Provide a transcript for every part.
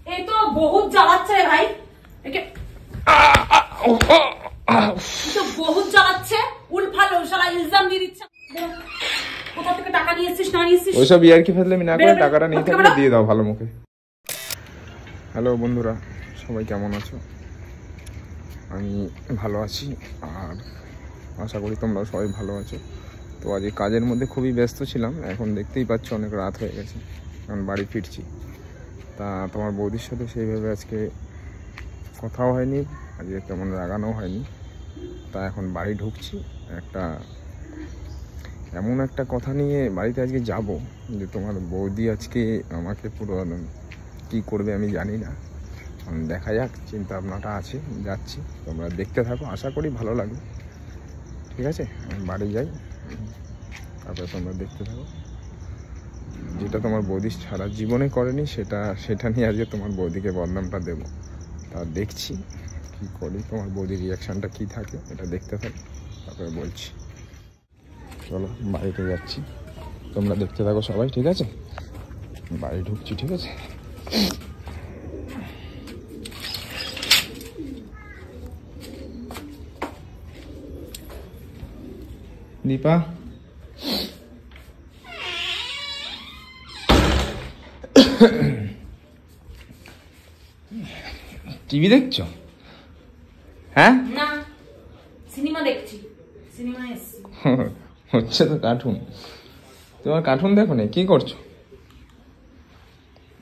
এই তো বহুত জ্বালাচ্ছে রে ভাই, একে তো বহুত জ্বালাচ্ছে, উলফাল শালা ইলজাম দিয়ে দিচ্ছে। কোথা থেকে টাকা নিয়েছিস না নিয়েছিস ওইসব ইয়ার্কি ফেললেমি না করে টাকাটা নিয়ে থাকলে দিয়ে দাও ভালো মুখে। হ্যালো বন্ধুরা, সবাই কেমন আছো? আমি ভালো আছি আর আশা করি তোমরাও সবাই ভালো আছো। তো আজ কাজের মধ্যে খুবই ব্যস্ত ছিলাম, এখন দেখতেই পাচ্ছ অনেক রাত হয়ে গেছে, এখন বাড়ি ফিরছি। তা তোমার বৌদির সাথে সেইভাবে আজকে কথাও হয়নি, আজকে তেমন রাগানো হয়নি। তা এখন বাড়ি ঢুকছি, এমন একটা কথা নিয়ে বাড়িতে আজকে যাব যে তোমার বৌদি আজকে আমাকে পুরো কী করবে আমি জানি না। দেখা যাক, চিন্তা ভাবনাটা আছে, যাচ্ছি, তোমরা দেখতে থাকো, আশা করি ভালো লাগবে। ঠিক আছে, আমি বাড়ি যাই, তারপরে তোমরা দেখতে থাকো। যেটা তোমার বৌদি সারা জীবনে করেনি সেটা নিয়ে আজকে তোমার বৌদিকে বদনামটা দেবো। তা দেখছি কি করি, তোমার বৌদির রিয়াকশানটা কি থাকে এটা দেখতে থাকো, তারপরে বলছি। চলো বাড়িতে যাচ্ছি, তোমরা দেখতে থাকো সবাই। ঠিক আছে, বাড়ি ঢুকছি। ঠিক আছে, দীপা টিভি দেখছো? হ্যাঁ না, সিনেমা দেখছি, সিনেমা এসেছি। হচ্ছে তো কার্টুন। তোমার কার্টুন দেখো না, কি করছো?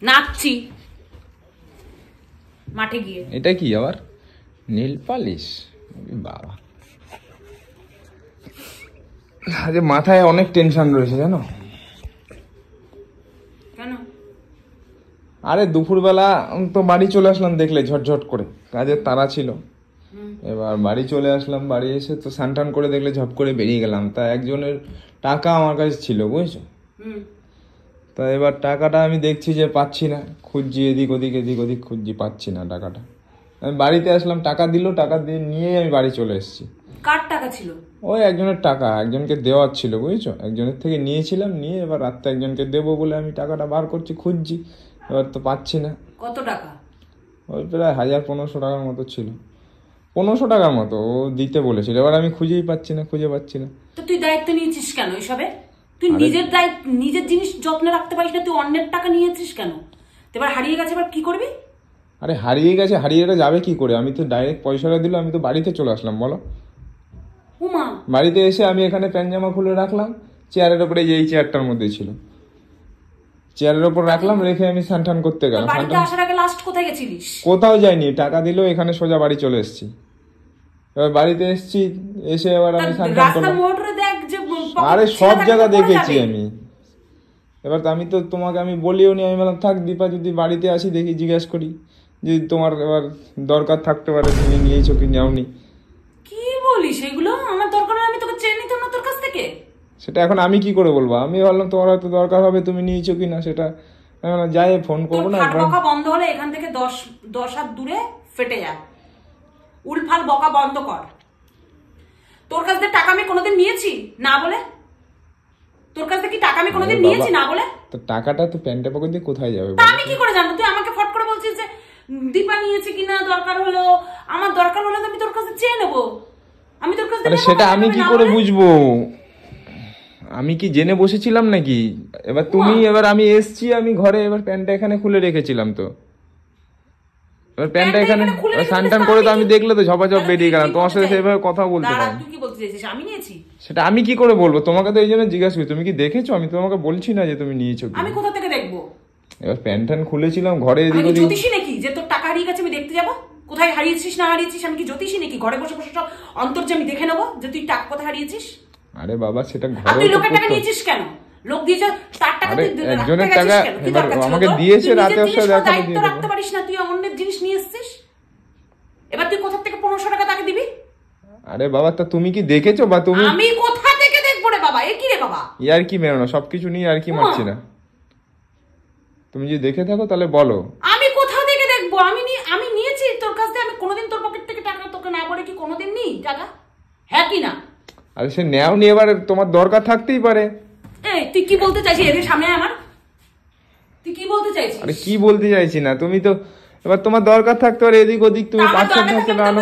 নাচছি মাঠে গিয়ে। এটা কি আবার নীল পালিশ? বাবা, আজ মাথায় অনেক টেনশন রয়েছে জানো। কেন? আরে দুপুরবেলা তো বাড়ি চলে আসলাম, দেখলে ঝটঝট করে, কাজের তাড়া ছিল। এবার বাড়ি চলে আসলাম, বাড়ি এসে তো স্নান করে দেখলে ঝপ করে বেরিয়ে গেলাম। তা একজনের টাকা আমার কাছে ছিল, বুঝছো? তা এবার টাকাটা আমি দেখছি যে পাচ্ছি না, খুঁজছি এদিক ওদিক খুঁজছি, পাচ্ছি না টাকাটা। আমি বাড়িতে আসলাম, টাকা দিল, টাকা দিয়ে নিয়ে আমি বাড়ি চলে এসেছি। কার টাকা ছিল? ওই একজনের টাকা, একজনকে দেওয়ার ছিল, বুঝছো? একজনের থেকে নিয়েছিলাম, নিয়ে এবার রাত্রে একজনকে দেবো বলে আমি টাকাটা বার করছি, খুঁজছি, এবার তো পাচ্ছি না। কত টাকা? ওই প্রায় 1500 টাকার মতো ছিল, 1500 টাকার মতো ও দিতে বলেছিল। এবার আমি খুঁজে পাচ্ছি না। তো তুই দায়িত্ব নিয়েছিস কেন এসবে? তুই নিজের জিনিস যত্নে রাখতে পারিস না, তুই অন্যের টাকা নিয়েছিস কেন? এবার হারিয়ে গেছে, এবার কি করবি? আরে হারিয়ে গেছে, হারিয়ে যাবে কি করে? আমি তো ডাইরেক্ট পয়সাটা দিল, আমি তো বাড়িতে চলে আসলাম, বলো। উমা, বাড়িতে এসে আমি এখানে প্যান্ট জামা খুলে রাখলাম চেয়ারের উপরে, এই চেয়ারটার মধ্যে ছিল, চেয়ারের উপর রাখলাম, রেখে আমি স্নান করতে গেলাম। বাড়িতে আসার আগে লাস্ট কোথায় গেছিলিস? কোথাও যাইনি, টাকা দিল, এখানে সোজা বাড়ি চলে এসেছি। এবার বাড়িতে এসেছি, এসে এবার আমি স্নান করলাম। আরে সব জায়গা দেখেছি আমি। এবার আমি তো তোমাকে আমি বলিও নি, আমি বললাম থাক দীপা, যদি বাড়িতে আসি দেখি জিজ্ঞাসা করি, যদি তোমার এবার দরকার থাকতে পারে, তুমি নিয়েছো কি নাওনি। কি বলিস এগুলো? আমার দরকার, আমি তোকে চেয়ে নিতাম না তোর কাছ থেকে। সেটা এখন আমি কি করে বলবো? আমি ভাবলাম তোমার হয়তো দরকার হবে, তুমি নিয়েছো কিনা সেটা যাই ফোন করবো না। বকা বন্ধ হলে এখান থেকে 10 হাত দূরে ফেটে যা। উলফাল বকা বন্ধ কর। তোর কাছ থেকে টাকা আমি কোনোদিন নিয়েছি না বলে? তোর কাছ থেকে টাকা আমি কোনোদিন নিয়েছি না বলে? তো টাকাটা তো প্যান্টে পকেট দিয়ে কোথায় যাবে? আমি কি করে জানবো? তুই আমাকে ফট করে বলছিস যে দীপা নিয়েছে কিনা, দরকার হলো, আমার দরকার হলে তো আমি তোর কাছে চেয়ে নেবো। আমি তোর কাছে সেটা আমি কি করে বুঝবো? আমি কি জেনে বসেছিলাম নাকি? এবার তুমি, এবার আমি এসছি, আমি ঘরে এবার প্যান্টটা এখানে খুলে রেখেছিলাম, তো এবার প্যান্টটা এখানে স্নান করে তো আমি দেখলে তো ঝপাঝপ বেরিয়ে গেলাম, তোমার সাথে সেভাবে কথা বলতে পারি। তুই কি বলতে চাইছিস আমি নিয়েছি? সেটা আমি কি করে বলবো? তোমাকে তো এই জন্য জিজ্ঞাসা করি, তুমি কি দেখেছো? আমি তোমাকে বলছি না যে তুমি নিয়েছো। আমি কোথা থেকে দেখবো? এবার প্যান্ট খুলেছিলাম ঘরে, আমি জ্যোতিষী নাকি যে তোর টাকা হারিয়ে গেছে আমি দেখতে যাবো? কোথায় হারিয়েছিস না হারিয়েছিস আমি কি জ্যোতিষী নাকি? ঘরে বসে বসে সব অন্তর্যামী দেখে নেবো যে তুই টাকা কোথায় হারিয়েছিস? আরে বাবা, সেটা ঘরে তুই লোকের টাকা নিয়েছিস কেন? লোক দিয়েছে তার টাকা, একজনের টাকা আমাকে দিয়েছে, রাতে আসলে দায়িত্ব রাখতে পারিস না, তুই অন্যের জিনিস নিয়ে এসেছিস। এবার তুই কোথা থেকে 1500 টাকা তাকে দিবি? আরে বাবা, তা তুমি কি দেখেছো? বা তুমি, আমি কোথা থেকে দেখবো রে বাবা? এ কি রে বাবা? ইয়ার কি মেরো না, সবকিছু নিয়ে আর কি মারছি না। তুমি যদি দেখে থাকো তাহলে বলো। আমি কোথা থেকে দেখবো? আমি নিয়েছি তোর কাছ থেকে, আমি কোনোদিন তোর পকেট থেকে টাকা তোকে না বলে কি কোনোদিন নিই টাকা? হ্যাঁ কি না? আরে সে নেও নি, এবার তোমার দরকার থাকতেই পারে। এই তুই কি বলতে চাইছিস? এদের সামনে আমার তুই কি বলতে চাইছিস? চাইছিস? আরে কি বলতে চাইছি না, তুমি তো এবার তোমার দরকার থাকতে পারে এদিক ওদিক, তুমি পার্সেল থাকতে না আনো।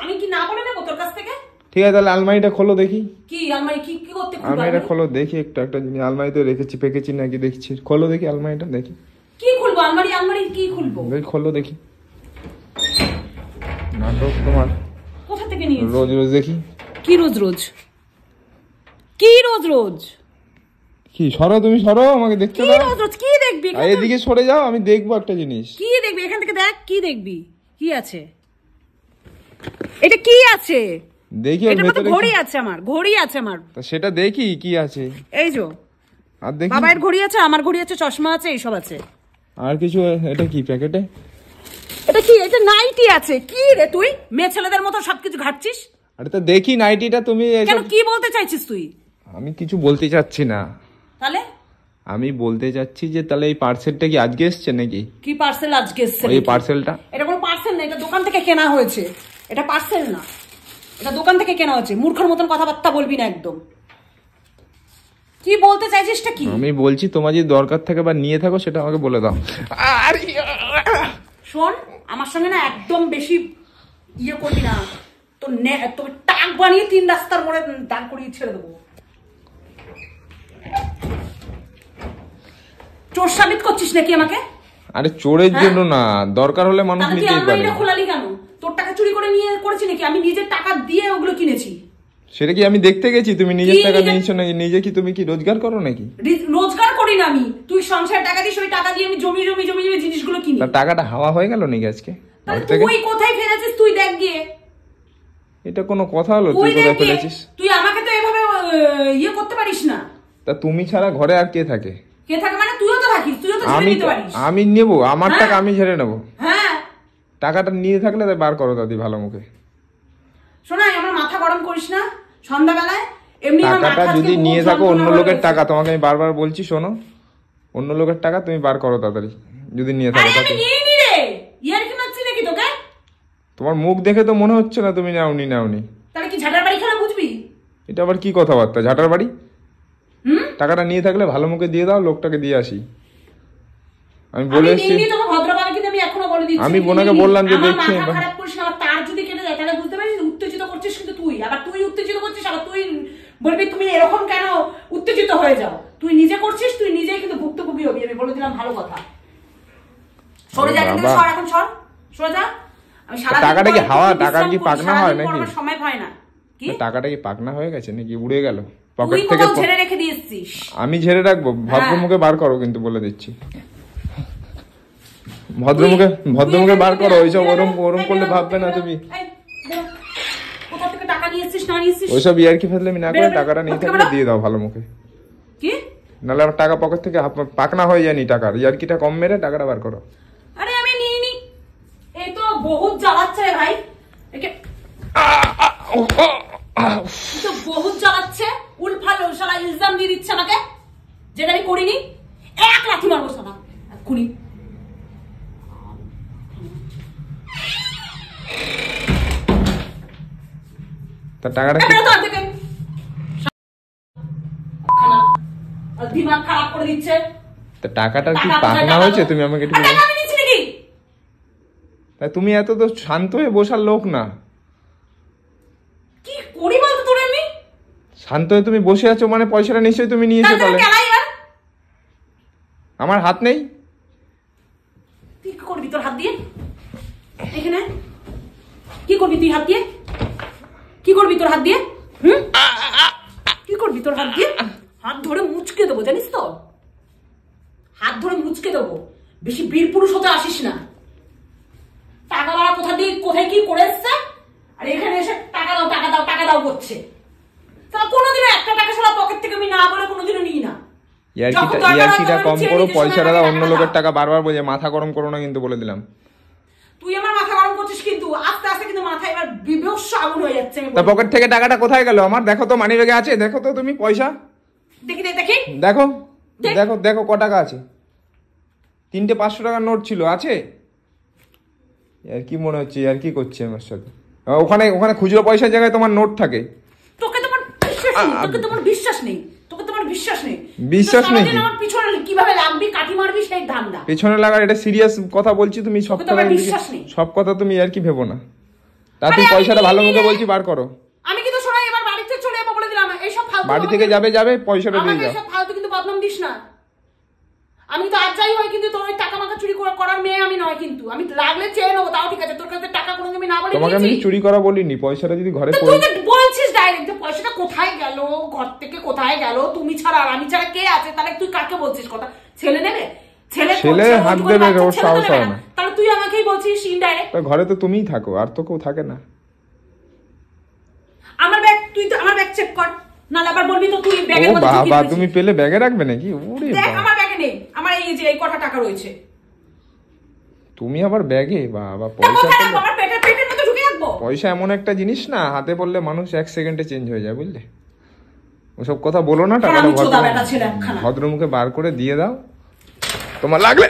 আমি কি না বলে নেবো তোর কাছ থেকে? ঠিক আছে তাহলে আলমারিটা খোলো দেখি। কি আলমারি কি কি করতে খুলবো? আলমারিটা খোলো দেখি, একটা জিনিস আলমারিতে রেখেছি পেকেছি নাকি দেখছি, খোলো দেখি আলমারিটা দেখি। কি খুলবো আলমারি? আলমারি কি খুলবো? দেখি খোলো দেখি। নাটক তোমার কোথা থেকে নিয়েছিস? রোজ রোজ দেখি। কি রোজ রোজ? কি রোজ রোজ? কি সরো, তুমি সরো, আমাকে দেখতে দাও। কি রোজ রোজ কি দেখবি? এদিকে সরে যাও, আমি দেখবো একটা জিনিস। কি দেখবি? এখান থেকে দেখ, কি দেখবি? কি আছে এটা? কি আছে দেখি? এটার মধ্যে ঘড়ি আছে আমার, ঘড়ি আছে আমার। তা সেটা দেখি কি আছে। এই যে আর দেখি বাবার ঘড়ি আছে, আমার ঘড়ি আছে, চশমা আছে, এইসব আছে। আর কিছু? এটা কি প্যাকেটে? এটা কি? এটা নাইটি আছে। কি রে তুই মেয়ে ছেলেদের মতো সবকিছু ঘাটছিস? আরে তো দেখি নাইটিটা, তুমি কেন কি বলতে চাইছিস তুই? আমি কিছু বলতে চাচ্ছি না। তাহলে আমি বলতে চাচ্ছি যে তাহলে এই পার্সেলটা কি আজকে এসছে নাকি? কি পার্সেল আজকে এসছে? ওই পার্সেলটা? এটা কোনো পার্সেল না, এটা দোকান থেকে কেনা হয়েছে। এটা পার্সেল না, এটা দোকান থেকে কেনা হয়েছে। মূর্খের মতন কথাবার্তা বলবি না একদম। কি বলতে চাইছিসটা কি? আমি বলছি তোমার যদি দরকার থাকে বা নিয়ে থাকো সেটা আমাকে বলে দাও। শোন, আমার সঙ্গে না একদম বেশি ইয়ে করবি না। তোর টাক বানিয়ে 3 রাস্তার মোড়ে দাঁড় করিয়ে ছেড়ে দেবো। চোর সাবিত করছিস নাকি আমাকে? আরে চোরের জন্য না, দরকার হলে মানুষ নিতেই পারে। এটা খোলালি কেন? তোর টাকা চুরি করে নিয়ে করেছি নাকি? আমি নিজের টাকা দিয়ে ওগুলো কিনেছি। সেটা কি আমি দেখতে গেছি? তুমি নিজের টাকা নিয়েছো নাকি? নিজে কি তুমি কি রোজগার করো নাকি? রোজগার করি না আমি। তুই সংসার টাকা দিস, ওই টাকা দিয়ে আমি জমি জমি জমি জমি জিনিসগুলো কিনি। তার টাকাটা হাওয়া হয়ে গেল নাকি আজকে? তুই কোথায় ফেলেছিস? তুই দেখ গিয়ে। এটা কোনো কথা হলো? তুই কোথায় ফেলেছিস? তুই আমাকে তো এভাবে ইয়ে করতে পারিস না। তা তুমি ছাড়া ঘরে আর কে থাকে? কে থাকে মানে? তুইও তো থাকিস, তুইও তো ছেড়ে দিতে পারিস। আমি নেব আমার টাকা, আমি ছেড়ে নেব। হ্যাঁ, টাকাটা নিয়ে থাকলে তাই বার করো দাদি ভালো মুখে। শোনাই, আমার মাথা গরম করিস না সন্ধ্যাবেলায়। এমনি টাকাটা যদি নিয়ে থাকো অন্য লোকের টাকা, তোমাকে আমি বারবার বলছি শোনো, অন্য লোকের টাকা তুমি বার করো তাড়াতাড়ি যদি নিয়ে থাকো। আমি নিয়ে নি রে, ইয়ার কি মারছি নাকি তোকে? তোমার মুখ দেখে তো মনে হচ্ছে না তুমি নাওনি। তাহলে কি ঝাটার বাড়ি খেলা বুঝবি? এটা আবার কি কথাবার্তা? ঝাটার বাড়ি? টাকাটা নিয়ে থাকলে ভালো মুখে দিয়ে দাও, লোকটাকে দিয়ে আসি। আমি বলে এসেছি, আমি বোনাকে বললাম যে দেখছি। তার যদি কেটে যায় তাহলে বুঝতে পারিস উত্তেজিত করছিস, কিন্তু তুই আবার তুই উত্তেজিত করছিস, আবার তুই বলবি তুমি এরকম কেন উত্তেজিত হয়ে যাও। তুই নিজে করছিস, তুই নিজেই কিন্তু ভুক্তভোগী হবি। আমি বলে দিলাম ভালো কথা। সরে যা, কিন্তু সর, এখন সর, সরে যা। আমি সারা টাকাটা কি হাওয়া? টাকা কি পাকনা হয় নাকি? সময় হয় না কি? টাকাটা কি পাকনা হয়ে গেছে নাকি উড়ে গেল পকেট থেকে? ঝেড়ে রেখে দিয়েছিস। আমি ঝেড়ে রাখবো, ভদ্রমুখে বার করো কিন্তু বলে দিচ্ছি। ভদ্রমুখে বার করো, ওইসব ওরম করলে ভাববে না তুমি। কোথা থেকে টাকা নিয়েছিস না নিয়েছিস ওইসব ইয়ার্কি ফেললেমি না করে টাকাটা নিয়ে থাকলে দিয়ে দাও ভালো মুখে। কি? নাহলে আমার টাকা পকেট থেকে পাকনা হয়ে যায়নি টাকার। ইয়ার্কিটা কম মেরে টাকাটা বার করো। আরে আমি নিইনি। এই তো বহুত জ্বালাচ্ছে রে ভাই। একে তো বহুত জ্বালাচ্ছে। উলফাল শালা ইলজাম দিয়ে দিচ্ছে আমাকে, যেটা আমি করিনি। এক লাথি মারবো শালা এক্ষুনি। তা টাকাটা দিমাগ খারাপ করে দিচ্ছে। তা টাকাটা কি পাকনা হয়েছে? তুমি আমাকে একটু তাই তুমি এত তো শান্ত হয়ে বসার লোক না। কি করি বলতো তোরে আমি? শান্ত হয়ে তুমি বসে আছো মানে পয়সাটা নিশ্চয়ই তুমি নিয়েছো। তাহলে আমার হাত নেই। তুই কি করবি তোর হাত দিয়ে? এখানে কি করবি তুই হাত দিয়ে? কি করবি তোর হাত দিয়ে? কি করবি তোর হাত দিয়ে? হাত ধরে মুচকে দেবো, জানিস তো? হাত ধরে মুচকে দেবো। বেশি বীর পুরুষ হতে আসিস না। টাকা বাড়া কোথা দিয়ে কোথায় কি করে এসছে, আর এখানে এসে টাকা দাও টাকা দাও টাকা দাও করছে। তাহলে কোনোদিনও একটা টাকা সারা পকেট থেকে আমি না বলে কোনোদিনও নিই না। ইয়ার্কিটা কম করো, পয়সাটা দাও। অন্য লোকের টাকা বারবার বলে মাথা গরম করো না কিন্তু বলে দিলাম। তুই আমার মাথা গরম করছিস, কিন্তু আস্তে আস্তে কিন্তু মাথা এবার বিভৎস আগুন হয়ে যাচ্ছে। তা পকেট থেকে টাকাটা কোথায় গেল আমার? দেখো তো মানিব্যাগে আছে, দেখো তো তুমি পয়সা। দেখি দেখি দেখো দেখো দেখো ক টাকা আছে। 3টে 500 টাকার নোট ছিল, আছে? আর কি মনে হচ্ছে আর কি করছে আমার সাথে? ওখানে খুচরো পয়সার জায়গায় তোমার নোট থাকে। তোকে তোমার বিশ্বাস নেই, তোকে তোমার বিশ্বাস নেই, তোকে তোমার বিশ্বাস নেই। বিশ্বাস নেই? আমার পিছনে কি কিভাবে লাগবি কাটি মারবি সেই ধান্দা। পেছনে লাগার এটা সিরিয়াস কথা বলছি, তুমি সব কথা বিশ্বাস নেই, সব কথা তুমি আর কি ভেবো না। তা তুমি পয়সাটা ভালো মুখে বলছি বার করো। আমি কিন্তু শোনা এবার বাড়িতে চলে যাবো বলে দিলাম, এইসব ফালতু বাড়ি থেকে যাবে পয়সাটা দিয়ে যাও। এইসব ফালতু কিন্তু বদনাম দিস না। আমি তো আর যাই হয় কিন্তু তোর ওই টাকা মাকা চুরি করার মেয়ে আমি নয়, কিন্তু আমি লাগলে চেয়ে নেবো তাও ঠিক আছে, তোর কাছে টাকা কোনো আমি না বলি। তোমাকে আমি চুরি করা বলিনি, পয়সাটা যদি ঘরে তুই তো বলছিস ডাইরেক্ট পয়সাটা কোথায় গেল, ঘর থেকে কোথায় গেল, তুমি ছাড়া আর আমি ছাড়া কে আছে, তাহলে তুই কাকে বলছিস কথা? ছেলে নেবে? ছেলে হাত দেবে ওর সাহস হয় না, তাহলে তুই আমাকেই বলছিস ইনডাইরেক্ট। ঘরে তো তুমিই থাকো, আর তো কেউ থাকে না। আমার ব্যাগ, তুই তো আমার ব্যাগ চেক কর, নালে আবার বলবি তো তুই ব্যাগের মধ্যে ঢুকিয়ে বাবা তুমি পেলে ব্যাগে রাখবে নাকি? ওরে দেখ আমার ব্যাগে নেই, আমার এই যে এই কটা টাকা রয়েছে। তুমি আবার ব্যাগে? বাবা পয়সা আমার পেটের মধ্যে ঢুকিয়ে রাখবো? পয়সা এমন একটা জিনিস না, হাতে পড়লে মানুষ 1 সেকেন্ডে চেঞ্জ হয়ে যায়, বুঝলে? ওসব কথা বলো না, টাকাটা ভদ্রমুখে বার করে দিয়ে দাও। তোমার লাগলে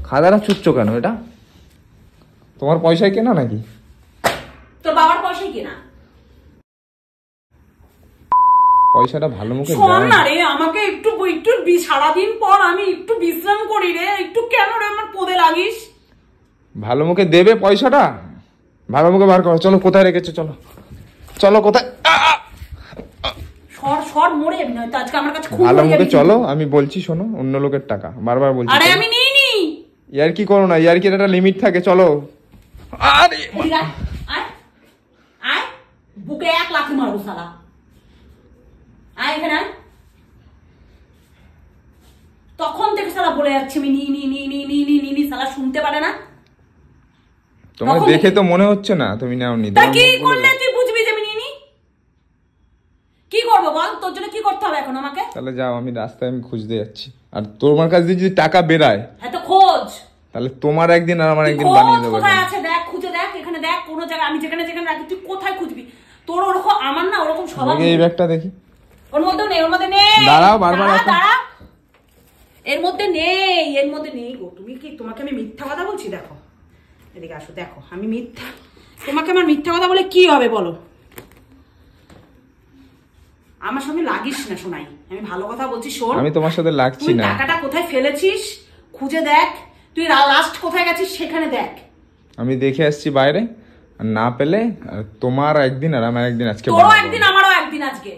খাদারা চুপছো কেন? এটা তোমার পয়সায় কেনা নাকি? তোর বাবার পয়সায় কেনা। পয়সাটা ভালো মুখে শোন না রে, আমাকে একটু সারাদিন পর আমি একটু বিশ্রাম করি রে, একটু কেন রে আমার পদে লাগিস? ভালো মুখে দেবে পয়সাটা, ভালো মুখে বার করো। চলো কোথায় রেখেছো, চলো চলো কোথায়। সর মরে যাবি না তো আজকে আমার কাছে। খুব ভালো মুখে চলো, আমি বলছি শোনো, অন্য লোকের টাকা বারবার বলছি। আরে আমি নিইনি। ইয়ার কি করো না, ইয়ার কি একটা লিমিট থাকে, চলো। আরে আয় বুকে 1 লাথি মারবো শালা। আয় এখানে আয়। তখন থেকে শালা বলে যাচ্ছে আমি নি শালা শুনতে পারে না। তোমার দেখে তো মনে হচ্ছে না তুমি নাওনি। তা কি করলে তুই বুঝবি যে আমি নিইনি? কি করবো বল, তোর জন্য কি করতে হবে এখন আমাকে? তাহলে যাও, আমি রাস্তায় খুঁজতে যাচ্ছি। আর তোমার কাছে যদি টাকা বেরায় হ্যাঁ তো খোঁজ, তাহলে তোমার একদিন আর আমার একদিন বানিয়ে দেবো। কোথায় আছে দেখ, খুঁজে দেখ, এখানে দেখ কোনো জায়গায়। আমি যেখানে রাখি তুই কোথায় খুঁজবি? তোর ওরকম আমার না ওরকম স্বভাব। এই ব্যাগটা দেখি। ওর মধ্যে নেই। দাঁড়াও, বারবার দাঁড়া। এর মধ্যে নেই গো। তুমি কি, তোমাকে আমি মিথ্যা কথা বলছি? দেখো এদিকে আসো, দেখো আমি তোমাকে আমার মিথ্যা কথা বলে কি হবে বলো? আমার সঙ্গে লাগিস না শোনাই, আমি ভালো কথা বলছি শোন। আমি তোমার সাথে লাগছি না। টাকাটা কোথায় ফেলেছিস খুঁজে দেখ, তুই লাস্ট কোথায় গেছিস সেখানে দেখ। আমি দেখে আসছি বাইরে, আর না পেলে তোমার একদিন আর আমার একদিন আজকে। তোরও একদিন আমারও একদিন আজকে।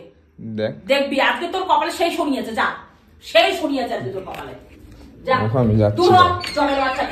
দেখবি আজকে তোর কপালে সেই শনিয়েছে, যা সেই শনিয়েছে আজকে তোর কপালে। যা আমি যাচ্ছি। চলে বাচ্চা